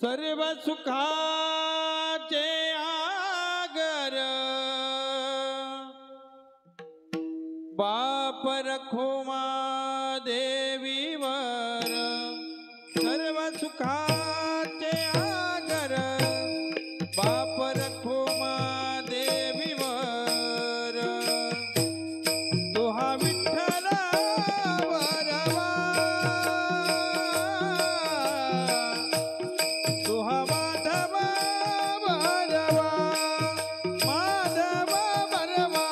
सर्व सुखाचे आगर बाप रखो देवीवर सर्व सुखाचे आगर बाप रखो देवीवर तुहा विठ्ठल वरवा तुहा माधव वरवा माधव वरवा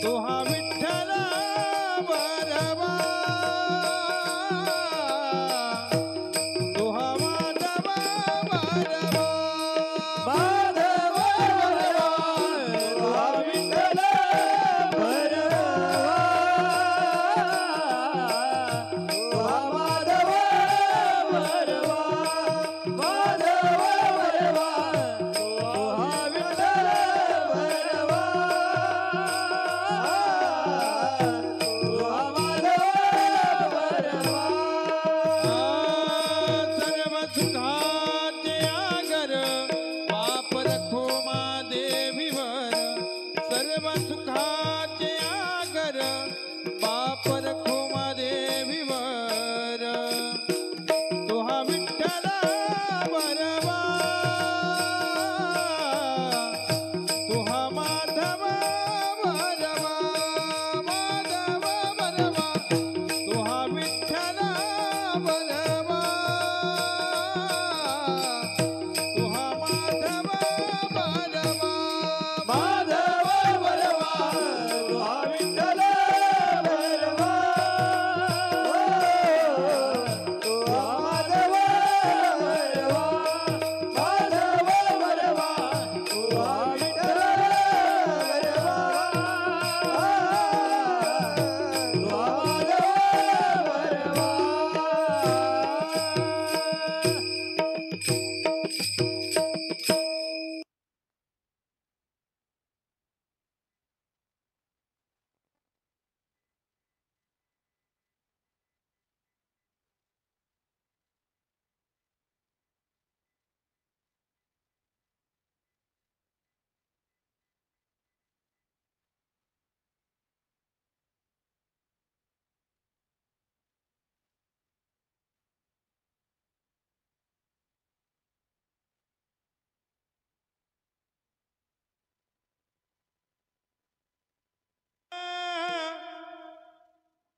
तुहा विठ्ठल वरवा तुहा माधव वरवा माधव वरवा तुहा विठ्ठल वरवा तुहा माधव वरवा माधव वरवा तुहा विठ्ठल वरवा तुहा माधव वरवा सर्व सुखाचे आगर बाप रखो देवीवर सर्व सुखाचे आगर बाप रखो देवीवर तुहा विठ्ठल वरवा तुहा माधव वरवा माधव वरवा तुहा विठ्ठल वरवा तुहा माधव वरवा माधव वरवा तुहा विठ्ठल वरवा तुहा माधव वरवा माधव वरवा तुहा विठ्ठल वरवा तुहा माधव वरवा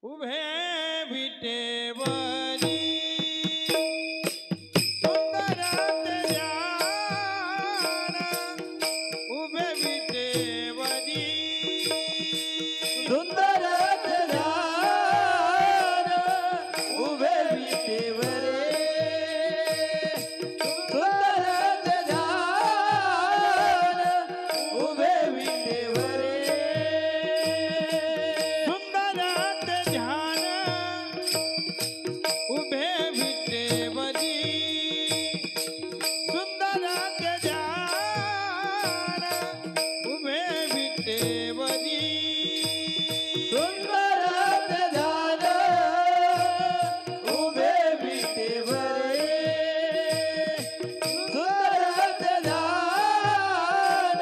उभे विटेवरी सुंदर ध्यान उभे विटेवरी सुंदर ध्यान उभे विटेवरे सुंदर ध्यान उभे विटेवरे सुंदर ध्यान उभे विटेवरी सुंदर ध्यान उभे विटेवरी सुंदर ध्यान उभे विटेवरे सुंदर ध्यान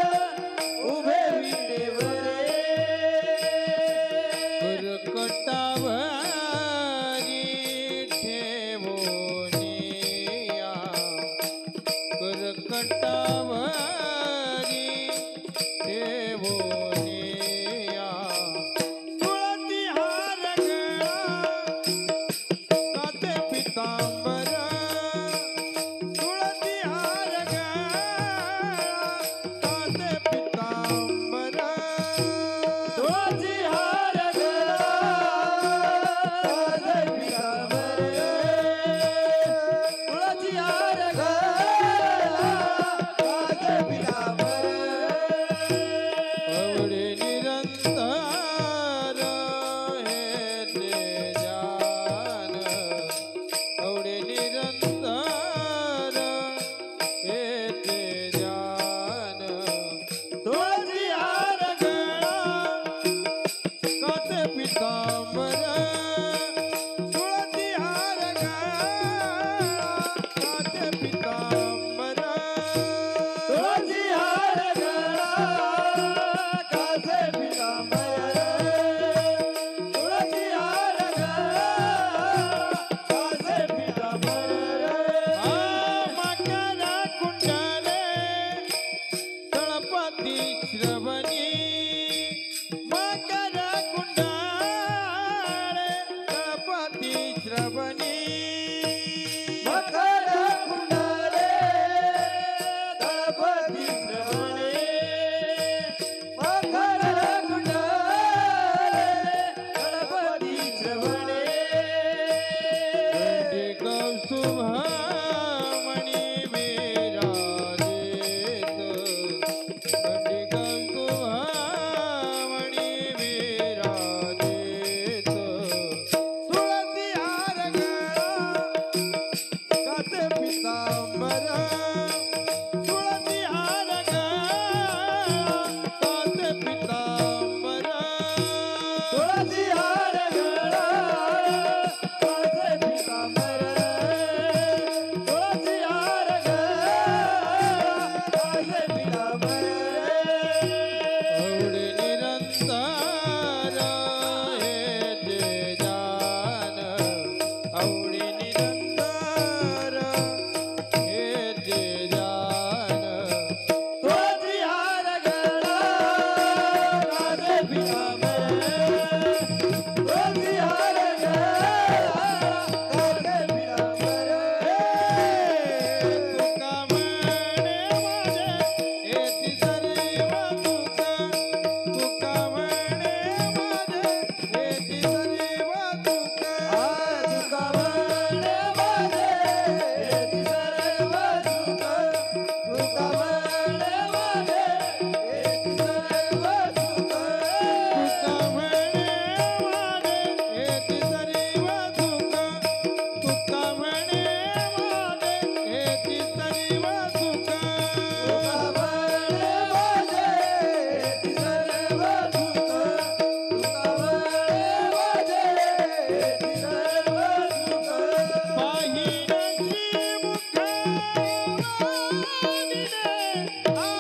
उभे विटेवरे करकटावरी ठेवोनिया करकटावरी ठेवोनिया तुळसी हार गळा काते पितांबर तुळसी हार गळा काते पितांबर तुळसी हार गळा काते पितांबरे तुळसी हार गळा काते पितांबरे आवडे निरंतर हे ते जान आवडे निरंतर हे ते जान तुळसी हार गळा पीतांबर तुळसी हार गळा काच पीतांबर तुळसी हार गळा काच पीतांबर तुळसी हार गळा काच पीतांबर आवडे निरंतर हे जे जान आवडे निरंतर हे जे जान तुळसी हार गळा काच पीतांबर तुळसी हार गळा काच पीतांबर तुका म्हणे माझे येती सर्व तुका तुका म्हणे माझे येती सर्व तुका तुका म्हणे माझे येती सर्व सुख तुका म्हणे माझे येती सर्व सुख तुका म्हणे माझे येती सर्व तुका तुका म्हणे माझे येती सर्व तुका तुका म्हणे माझे येती सर्व सुख तुका म्हणे माझे येती सर्व सुख पाहिण्याची मुख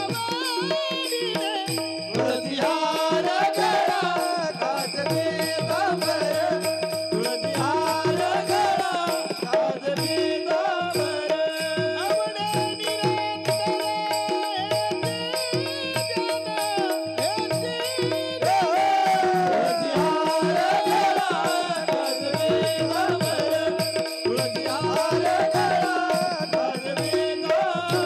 आवडीने तुळसी हार गळा काच पीतांबर तुळसी हार गळा काच पीतांबर आवडे निरंतर तुळसी हार गळा काच पीतांबर तुळसी हार गळा काच पीतांबर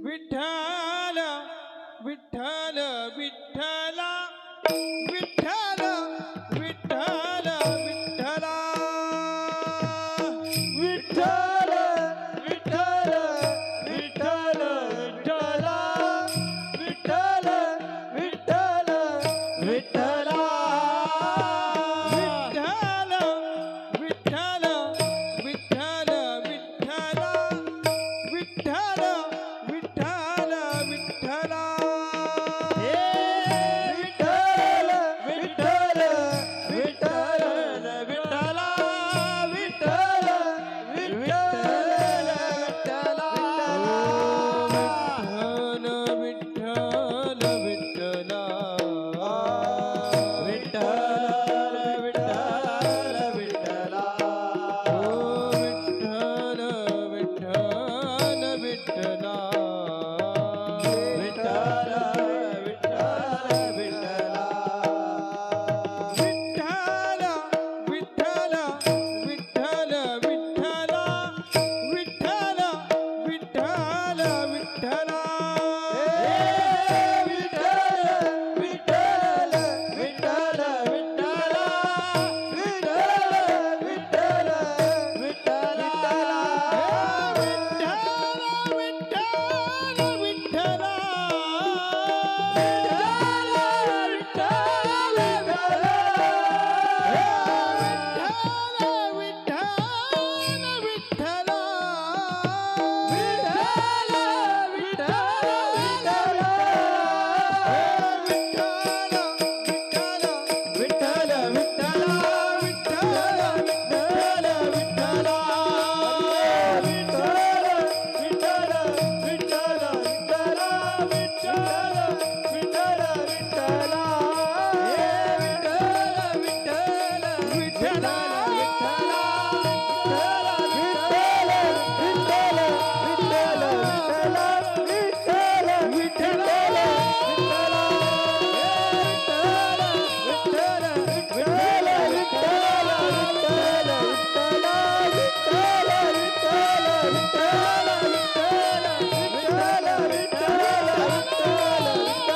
विठ्ठल विठ्ठल विठ्ठला विठ्ठल विठ्ठल विठ्ठला विठ्ठल विठ्ठल विठ्ठल विठ्ठला विठ्ठल विठ्ठल विठ्ठला विठ्ठल विठ्ठल विठ्ठल विठ्ठला विठ्ठल विठ्ठल विठ्ठला हे विठ्ठल विठ्ठल विठ्ठल विठ्ठला विठ्ठल विठ्ठल विठ्ठला विठ्ठल विठ्ठल विठ्ठला विठ्ठल विठ्ठल विठ्ठला ओ विठ्ठल विठ्ठल विठ्ठल विठ्ठल विठ्ठल विठ्ठल विठ्ठल विठ्ठल विठ्ठल विठ्ठल विठ्ठल विठ्ठल विठ्ठल विठ्ठल विठ्ठल विठ्ठल विठ्ठल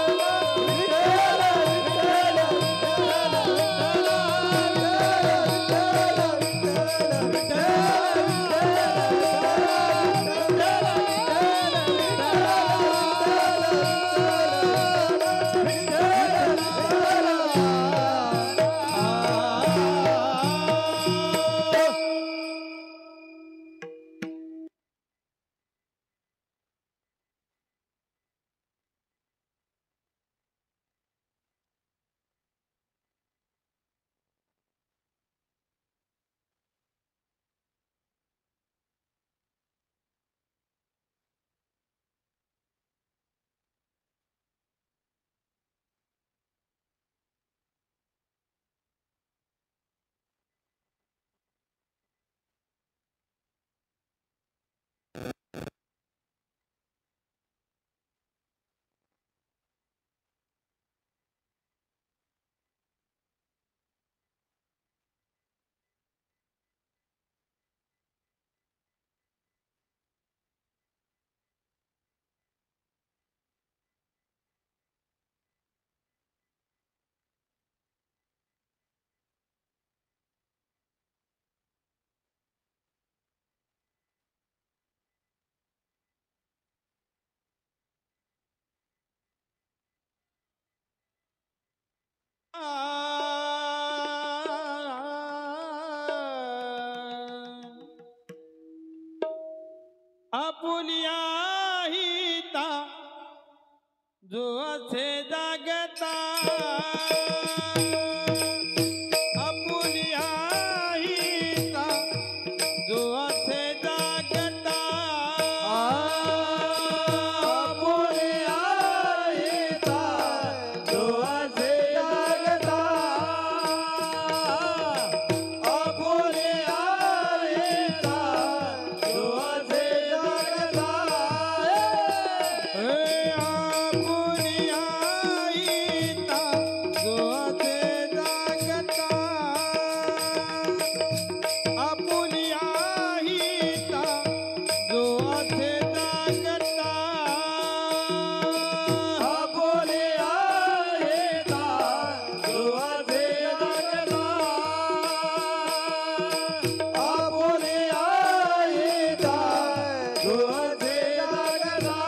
आपुलिया हिता जो असे जागता आपुलिया हिता जो असे जागता आपुलिया हिता जो असे जागता आपुलिया हिता जो असे जागता आपुलिया हिता जो असे जागता आपुलिया हिता जो असे जागता आपुलिया हिता जो असे जागता आपुलिया हिता जो असे जागता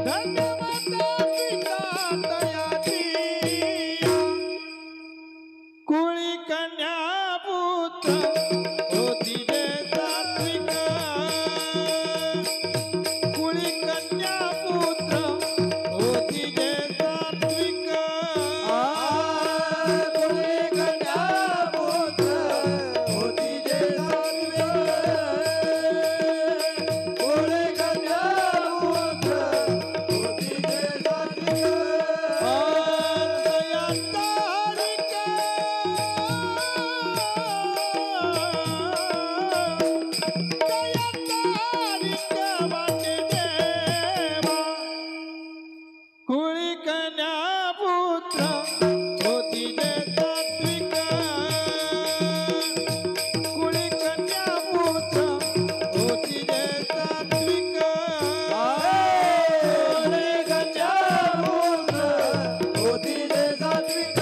धन्यवाद पिता दयाची कुळी कन्या पुत्र होती रे सात्विक कुळी कन्या पुत्र होती रे सात्विक कुळी कन्या पुत्र होती जे सात्विक कुळी कन्या पुत्र होती जे सात्विक दया तारिक वाटे देवा कुळी कन्या पुत्र होती जे सात्विक कुळी कन्या पुत्र होती जे सात्विक कुळी कन्या पुत्र होती जे सात्विक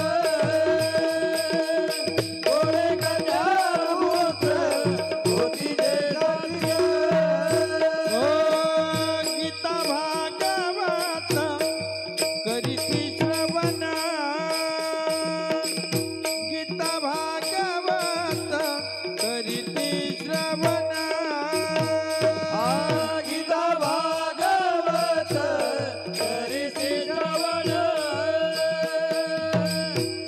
कुळी कन्या पुत्र होती जे सात्विक गीता भागवत करीती श्रवण गीता भागवत करीती श्रवण गीता भागवत करीती श्रवण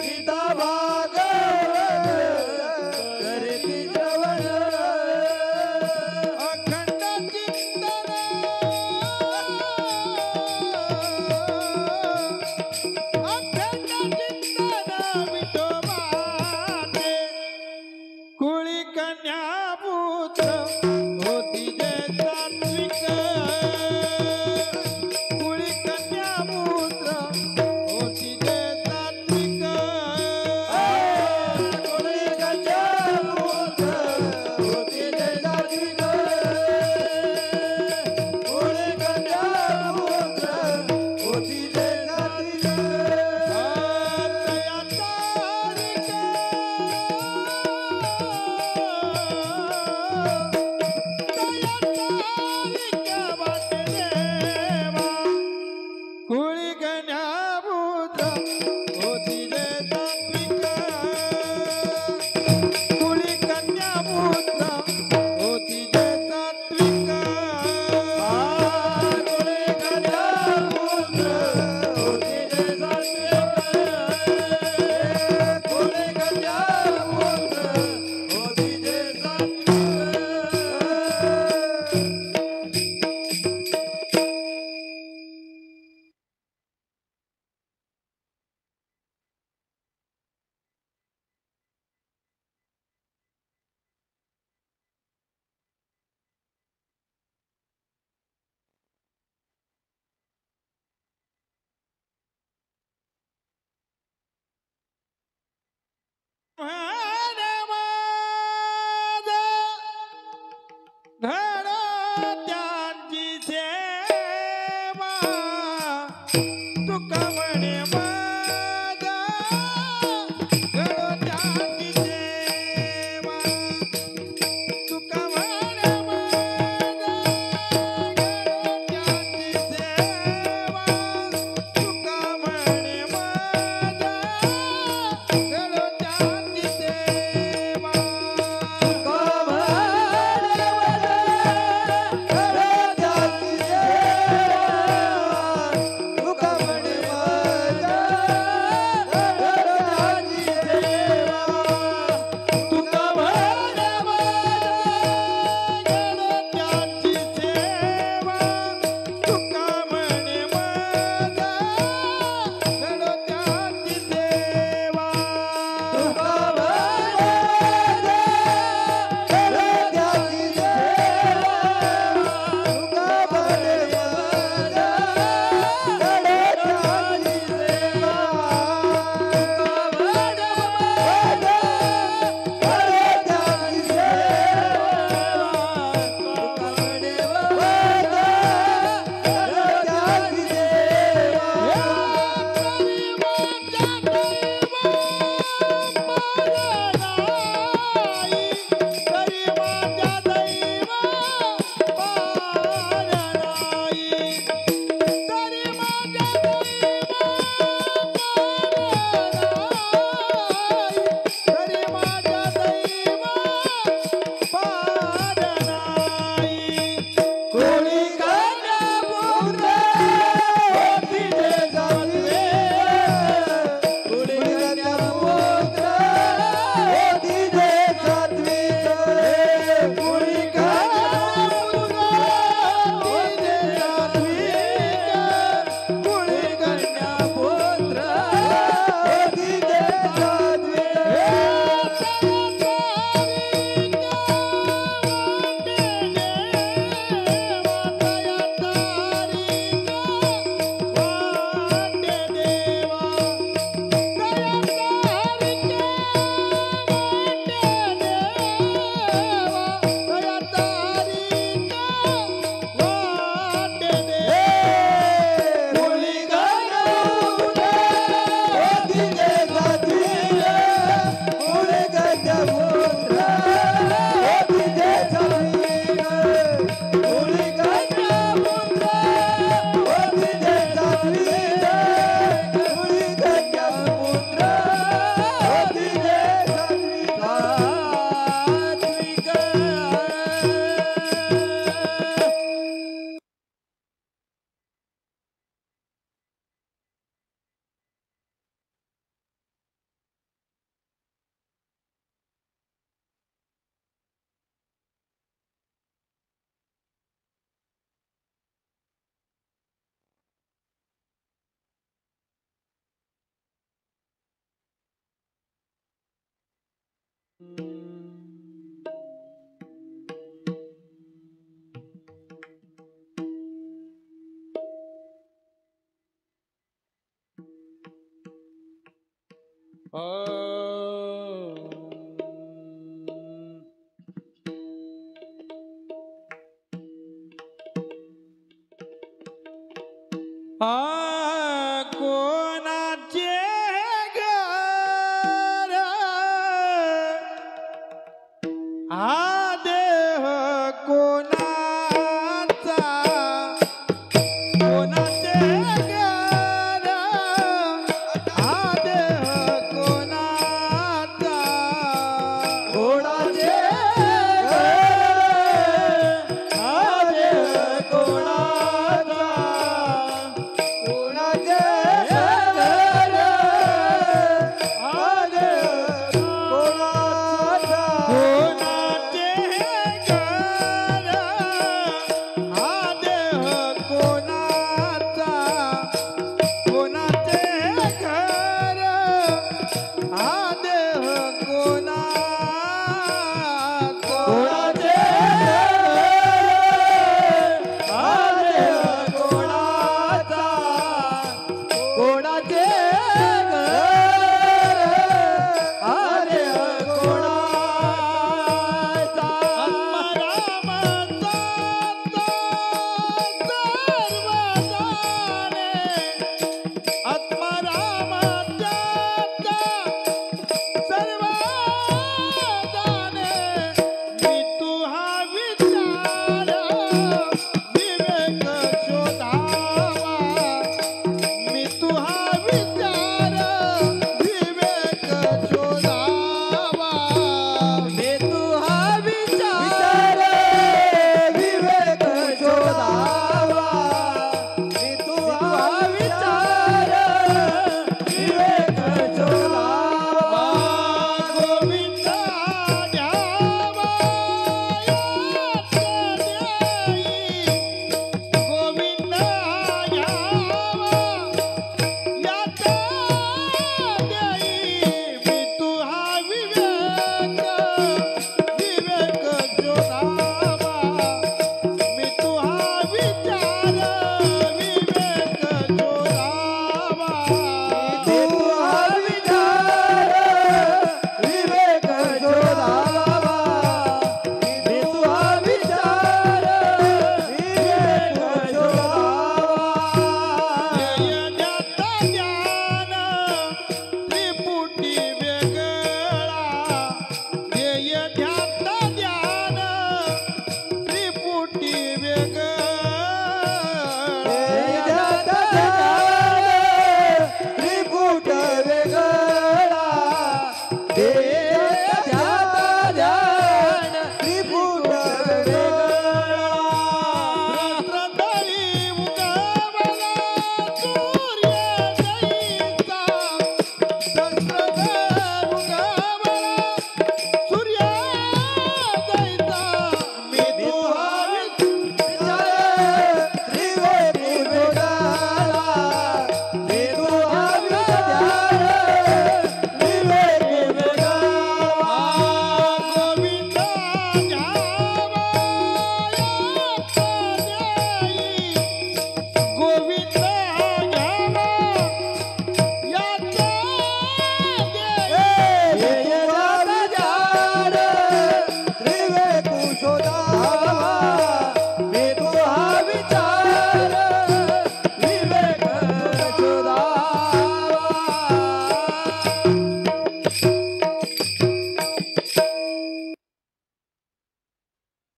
गीता भागवत करीती श्रवण अखंड चिंतन अखंड चिंतन विठोबाचे कुळी कन्या पुत्र होती जे सात्विक कुळी कन्या पुत्र होती जे सात्विक कुळी कन्या पुत्र होती जे सात्विक कुळी कन्या पुत्र होती जे सात्विक दया तारिक वाटे देवा कुळी कन्या पुत्र होती जे सात्विक कुळी कन्या पुत्र होती जे सात्विक कुळी कन्या पुत्र होती जे सात्विक कुळी कन्या पुत्र होती जे सात्विक घडत्यांची सेवा तुका म्हणे माझा घडत्यांची सेवा तुका म्हणे माझा कोणाचे घर